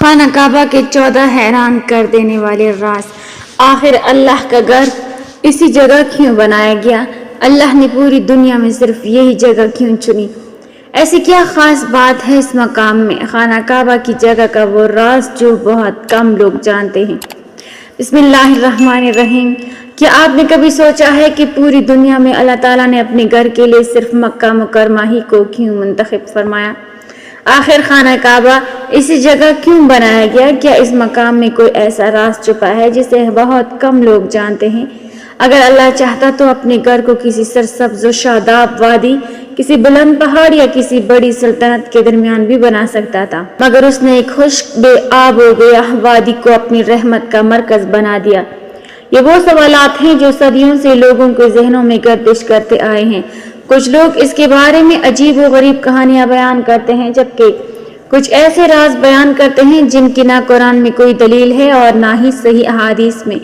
خانہ کعبہ کے 14 حیران کر دینے والے راز۔ آخر اللہ کا گھر اسی جگہ کیوں بنایا گیا؟ اللہ نے پوری دنیا میں صرف یہی جگہ کیوں چنی؟ ایسی کیا خاص بات ہے اس مقام میں؟ خانہ کعبہ کی جگہ کا وہ راز جو بہت کم لوگ جانتے ہیں۔ بسم اللہ الرحمن الرحیم۔ کیا آپ نے کبھی سوچا ہے کہ پوری دنیا میں اللہ تعالیٰ نے اپنے گھر کے لیے صرف مکہ مکرمہ ہی کو کیوں منتخب فرمایا؟ آخر خانہ کعبہ اسی جگہ کیوں بنایا گیا؟ کیا اس مقام میں کوئی ایسا راز چھپا ہے جسے بہت کم لوگ جانتے ہیں؟ اگر اللہ چاہتا تو اپنے گھر کو کسی سرسبز و شاداب وادی، کسی بلند پہاڑ یا کسی بڑی سلطنت کے درمیان بھی بنا سکتا تھا، مگر اس نے ایک خشک بے آب ہو گیا وادی کو اپنی رحمت کا مرکز بنا دیا۔ یہ وہ سوالات ہیں جو صدیوں سے لوگوں کے ذہنوں میں گردش کرتے آئے ہیں۔ کچھ لوگ اس کے بارے میں عجیب و غریب کہانیاں بیان کرتے ہیں، جبکہ کچھ ایسے راز بیان کرتے ہیں جن کی نہ قرآن میں کوئی دلیل ہے اور نہ ہی صحیح احادیث میں۔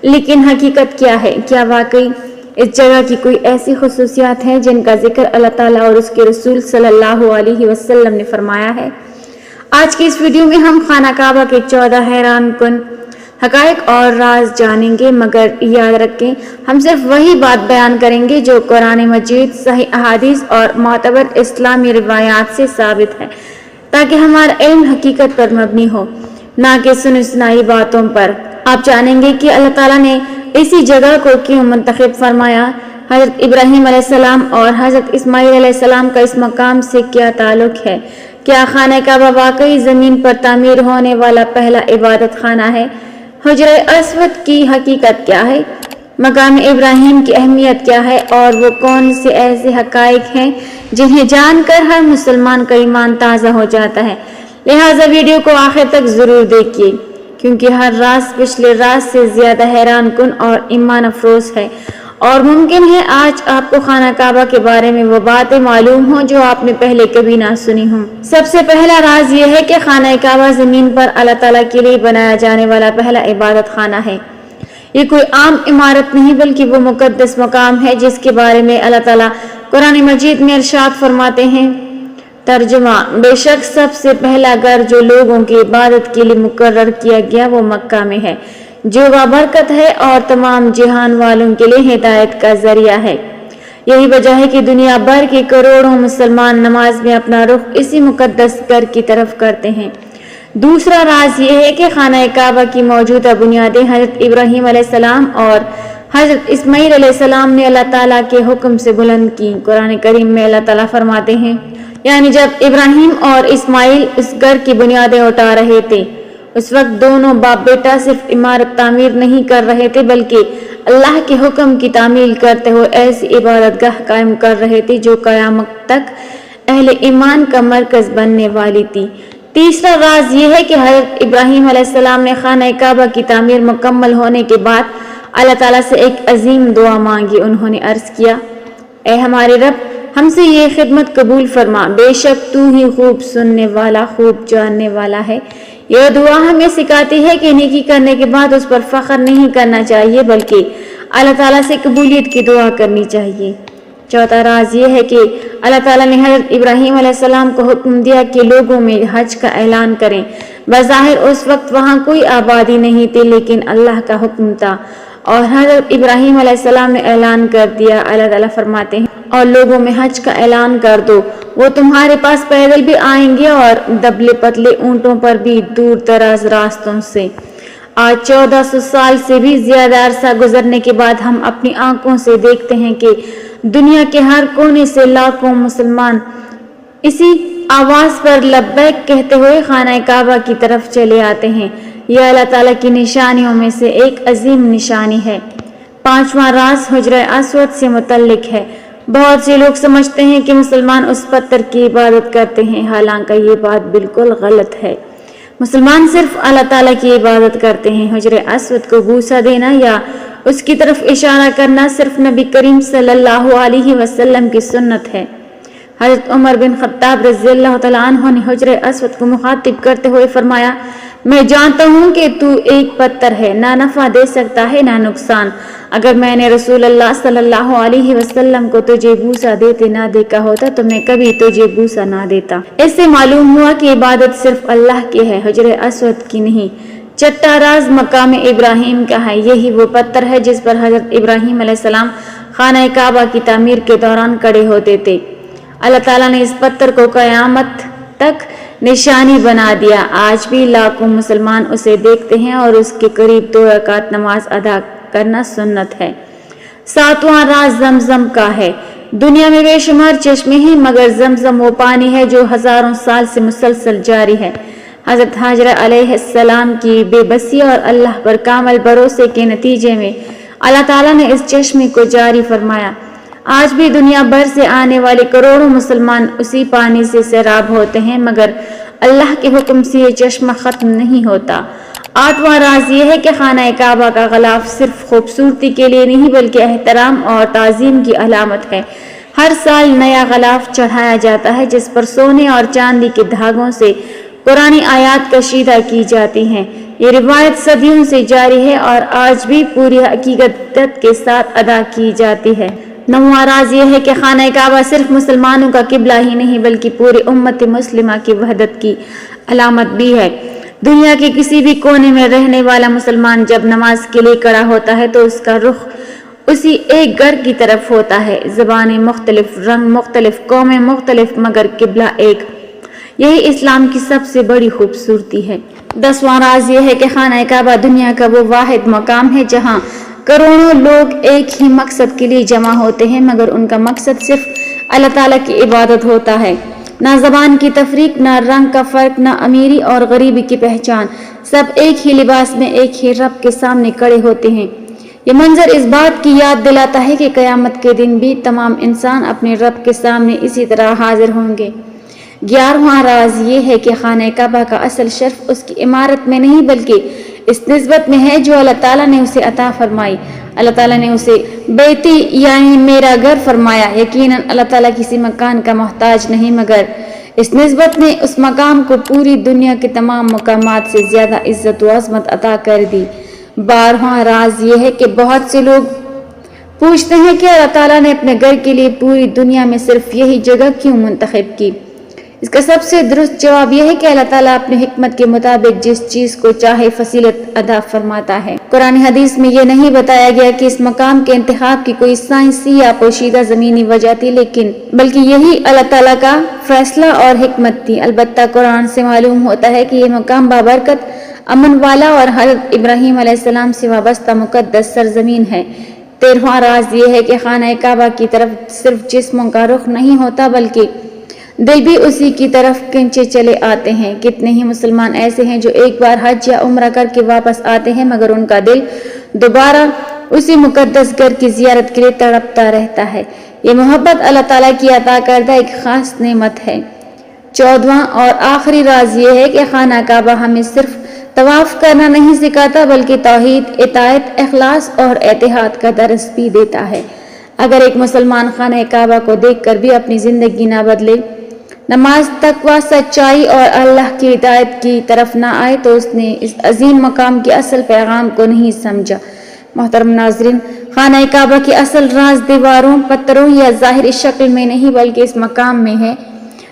لیکن حقیقت کیا ہے؟ کیا واقعی اس جگہ کی کوئی ایسی خصوصیات ہیں جن کا ذکر اللہ تعالیٰ اور اس کے رسول صلی اللہ علیہ وسلم نے فرمایا ہے؟ آج کی اس ویڈیو میں ہم خانہ کعبہ کے 14 حیران کن حقائق اور راز جانیں گے، مگر یاد رکھیں ہم صرف وہی بات بیان کریں گے جو قرآن مجید، صحیح احادیث اور معتبر اسلامی روایات سے ثابت ہے، تاکہ ہمارا علم حقیقت پر مبنی ہو، نہ کہ سنی سنائی باتوں پر۔ آپ جانیں گے کہ اللہ تعالیٰ نے اسی جگہ کو کیوں منتخب فرمایا، حضرت ابراہیم علیہ السلام اور حضرت اسماعیل علیہ السلام کا اس مقام سے کیا تعلق ہے، کیا خانہ کعبہ واقعی زمین پر تعمیر ہونے والا پہلا عبادت خانہ ہے، حجر اسود کی حقیقت کیا ہے، مقام ابراہیم کی اہمیت کیا ہے، اور وہ کون سے ایسے حقائق ہیں جنہیں جان کر ہر مسلمان کا ایمان تازہ ہو جاتا ہے۔ لہٰذا ویڈیو کو آخر تک ضرور دیکھیے، کیونکہ ہر راز پچھلے راز سے زیادہ حیران کن اور ایمان افروز ہے، اور ممکن ہے آج آپ کو خانہ کعبہ کے بارے میں وہ باتیں معلوم ہوں جو آپ نے پہلے کبھی نہ سنی ہوں۔ سب سے پہلا راز یہ ہے کہ خانہ کعبہ زمین پر اللہ تعالیٰ کے لیے بنایا جانے والا پہلا عبادت خانہ ہے۔ یہ کوئی عام عمارت نہیں بلکہ وہ مقدس مقام ہے جس کے بارے میں اللہ تعالیٰ قرآن مجید میں ارشاد فرماتے ہیں۔ ترجمہ: بے شک سب سے پہلا گھر جو لوگوں کی عبادت کے لیے مقرر کیا گیا وہ مکہ میں ہے، جو بابرکت ہے اور تمام جہان والوں کے لیے ہدایت کا ذریعہ ہے۔ یہی وجہ ہے کہ دنیا بھر کے کروڑوں مسلمان نماز میں اپنا رخ اسی مقدس گھر کی طرف کرتے ہیں۔ دوسرا راز یہ ہے کہ خانہ کعبہ کی موجودہ بنیادیں حضرت ابراہیم علیہ السلام اور حضرت اسماعیل علیہ السلام نے اللہ تعالیٰ کے حکم سے بلند کی۔ قرآن کریم میں اللہ تعالیٰ فرماتے ہیں، یعنی جب ابراہیم اور اسماعیل اس گھر کی بنیادیں اٹھا رہے تھے، اس وقت دونوں باپ بیٹا صرف عمارت تعمیر نہیں کر رہے تھے بلکہ اللہ کے حکم کی تعمیل کرتے ہوئے ایسی عبادت گاہ قائم کر رہے تھے جو قیامت تک اہل ایمان کا مرکز بننے والی تھی۔ تیسرا راز یہ ہے کہ حضرت ابراہیم علیہ السلام نے خانہ کعبہ کی تعمیر مکمل ہونے کے بعد اللہ تعالیٰ سے ایک عظیم دعا مانگی۔ انہوں نے عرض کیا، اے ہمارے رب، ہم سے یہ خدمت قبول فرما، بے شک تو ہی خوب سننے والا، خوب جاننے والا ہے۔ یہ دعا ہمیں سکھاتی ہے کہ نیکی کرنے کے بعد اس پر فخر نہیں کرنا چاہیے بلکہ اللہ تعالیٰ سے قبولیت کی دعا کرنی چاہیے۔ چوتھا راز یہ ہے کہ اللہ تعالیٰ نے حضرت ابراہیم علیہ السلام کو حکم دیا کہ لوگوں میں حج کا اعلان کریں۔ بظاہر اس وقت وہاں کوئی آبادی نہیں تھی، لیکن اللہ کا حکم تھا اور حضرت ابراہیم علیہ السلام نے اعلان کر دیا۔ اللہ تعالیٰ فرماتے ہیں، اور لوگوں میں حج کا اعلان کر دو، وہ تمہارے پاس پیدل بھی آئیں گے اور دبلے پتلے اونٹوں پر بھی دور دراز راستوں سے۔ آج 1400 سال سے بھی زیادہ عرصہ گزرنے کے بعد ہم اپنی آنکھوں سے دیکھتے ہیں کہ دنیا کے ہر کونے سے لاکھوں مسلمان اسی آواز پر لبیک کہتے ہوئے خانہ کعبہ کی طرف چلے آتے ہیں۔ یہ اللہ تعالیٰ کی نشانیوں میں سے ایک عظیم نشانی ہے۔ پانچواں راز حجر اسود سے متعلق ہے۔ بہت سے لوگ سمجھتے ہیں کہ مسلمان اس پتھر کی عبادت کرتے ہیں، حالانکہ یہ بات بالکل غلط ہے۔ مسلمان صرف اللہ تعالیٰ کی عبادت کرتے ہیں۔ حجر اسود کو بوسہ دینا یا اس کی طرف اشارہ کرنا صرف نبی کریم صلی اللہ علیہ وسلم کی سنت ہے۔ حضرت عمر بن خطاب رضی اللہ تعالیٰ عنہ نے حجر اسود کو مخاطب کرتے ہوئے فرمایا، میں جانتا ہوں کہ تو ایک پتھر ہے، نہ نفع دے سکتا ہے نہ نقصان۔ اگر میں نے رسول اللہ صلی اللہ علیہ وسلم کو تجھے بوسہ دیتے نہ دیکھا ہوتا تو میں کبھی تجھے بوسہ نہ دیتا۔ اس سے معلوم ہوا کہ عبادت صرف اللہ کی ہے، حجر اسود کی نہیں۔ چھٹا راز مقام ابراہیم کا ہے۔ یہی وہ پتھر ہے جس پر حضرت ابراہیم علیہ السلام خانہ کعبہ کی تعمیر کے دوران کھڑے ہوتے تھے۔ اللہ تعالیٰ نے اس پتھر کو قیامت تک نشانی بنا دیا۔ آج بھی لاکھوں مسلمان اسے دیکھتے ہیں اور اس کے قریب 2 رکعت نماز ادا کرنا سنت ہے۔ ساتواں راز زمزم کا ہے۔ دنیا میں بے شمار چشمے ہیں مگر زمزم وہ پانی ہے جو ہزاروں سال سے مسلسل جاری ہے۔ حضرت حاجرہ علیہ السلام کی بے بسی اور اللہ پر کامل بھروسے کے نتیجے میں اللہ تعالیٰ نے اس چشمے کو جاری فرمایا۔ آج بھی دنیا بھر سے آنے والے کروڑوں مسلمان اسی پانی سے سیراب ہوتے ہیں مگر اللہ کے حکم سے یہ چشمہ ختم نہیں ہوتا۔ 8واں راز یہ ہے کہ خانہ کعبہ کا غلاف صرف خوبصورتی کے لیے نہیں بلکہ احترام اور تعظیم کی علامت ہے۔ ہر سال نیا غلاف چڑھایا جاتا ہے جس پر سونے اور چاندی کے دھاگوں سے قرآنی آیات کشیدہ کی جاتی ہیں۔ یہ روایت صدیوں سے جاری ہے اور آج بھی پوری حقیقت کے ساتھ ادا کی جاتی ہے۔ 9واں راز یہ ہے کہ خانہ کعبہ صرف مسلمانوں کا قبلہ ہی نہیں بلکہ پوری امت مسلمہ کی وحدت کی علامت بھی ہے۔ دنیا کے کسی بھی کونے میں رہنے والا مسلمان جب نماز کے لیے کھڑا ہوتا ہے تو اس کا رخ اسی ایک گھر کی طرف ہوتا ہے۔ زبانیں مختلف، رنگ مختلف، قومیں مختلف مگر قبلہ ایک۔ یہی اسلام کی سب سے بڑی خوبصورتی ہے۔ 10واں راز یہ ہے کہ خانہ کعبہ دنیا کا وہ واحد مقام ہے جہاں کروڑوں لوگ ایک ہی مقصد کے لیے جمع ہوتے ہیں مگر ان کا مقصد صرف اللہ تعالیٰ کی عبادت ہوتا ہے۔ نہ زبان کی تفریق، نہ رنگ کا فرق، نہ امیری اور غریبی کی پہچان، سب ایک ہی لباس میں ایک ہی رب کے سامنے کھڑے ہوتے ہیں۔ یہ منظر اس بات کی یاد دلاتا ہے کہ قیامت کے دن بھی تمام انسان اپنے رب کے سامنے اسی طرح حاضر ہوں گے۔ 11واں راز یہ ہے کہ خانہ کعبہ کا اصل شرف اس کی عمارت میں نہیں بلکہ اس نسبت میں ہے جو اللہ تعالیٰ نے اسے عطا فرمائی۔ اللہ تعالیٰ نے اسے بیتی یعنی میرا گھر فرمایا۔ یقیناً اللہ تعالیٰ کسی مکان کا محتاج نہیں مگر اس نسبت نے اس مقام کو پوری دنیا کے تمام مقامات سے زیادہ عزت و عظمت عطا کر دی۔ 12واں راز یہ ہے کہ بہت سے لوگ پوچھتے ہیں کہ اللہ تعالیٰ نے اپنے گھر کے لیے پوری دنیا میں صرف یہی جگہ کیوں منتخب کی؟ اس کا سب سے درست جواب یہ ہے کہ اللہ تعالیٰ اپنی حکمت کے مطابق جس چیز کو چاہے فضیلت عطا فرماتا ہے۔ قرآن حدیث میں یہ نہیں بتایا گیا کہ اس مقام کے انتخاب کی کوئی سائنسی یا پوشیدہ زمینی وجہ تھی بلکہ یہی اللہ تعالیٰ کا فیصلہ اور حکمت تھی۔ البتہ قرآن سے معلوم ہوتا ہے کہ یہ مقام بابرکت، امن والا اور حضرت ابراہیم علیہ السلام سے وابستہ مقدس سرزمین ہے۔ 13واں راز یہ ہے کہ خانہ کعبہ کی طرف صرف جسموں کا رخ نہیں ہوتا بلکہ دل بھی اسی کی طرف کھنچے چلے آتے ہیں۔ کتنے ہی مسلمان ایسے ہیں جو ایک بار حج یا عمرہ کر کے واپس آتے ہیں مگر ان کا دل دوبارہ اسی مقدس گھر کی زیارت کے لیے تڑپتا رہتا ہے۔ یہ محبت اللہ تعالیٰ کی عطا کردہ ایک خاص نعمت ہے۔ 14واں اور آخری راز یہ ہے کہ خانہ کعبہ ہمیں صرف طواف کرنا نہیں سکھاتا بلکہ توحید، اطاعت، اخلاص اور اتحاد کا درس بھی دیتا ہے۔ اگر ایک مسلمان خانہ کعبہ کو دیکھ کر بھی اپنی زندگی نہ بدلے، نماز، تقویٰ، سچائی اور اللہ کی ہدایت کی طرف نہ آئے تو اس نے اس عظیم مقام کے اصل پیغام کو نہیں سمجھا۔ محترم ناظرین، خانہ کعبہ کی اصل راز دیواروں، پتھروں یا ظاہری شکل میں نہیں بلکہ اس مقام میں ہے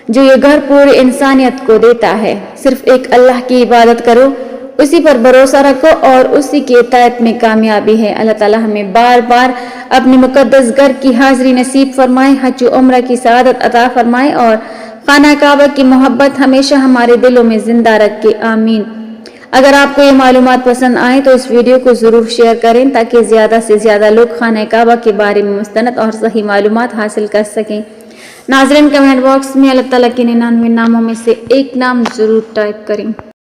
جو یہ گھر پوری انسانیت کو دیتا ہے۔ صرف ایک اللہ کی عبادت کرو، اسی پر بھروسہ رکھو اور اسی کی اطاعت میں کامیابی ہے۔ اللہ تعالیٰ ہمیں بار بار اپنی مقدس گھر کی حاضری نصیب فرمائے، حج و عمرہ کی سعادت عطا فرمائے اور خانہ کعبہ کی محبت ہمیشہ ہمارے دلوں میں زندہ رکھے، آمین۔ اگر آپ کو یہ معلومات پسند آئیں تو اس ویڈیو کو ضرور شیئر کریں تاکہ زیادہ سے زیادہ لوگ خانہ کعبہ کے بارے میں مستند اور صحیح معلومات حاصل کر سکیں۔ ناظرین، کمنٹ باکس میں اللہ تعالیٰ کے 99 ناموں میں سے ایک نام ضرور ٹائپ کریں۔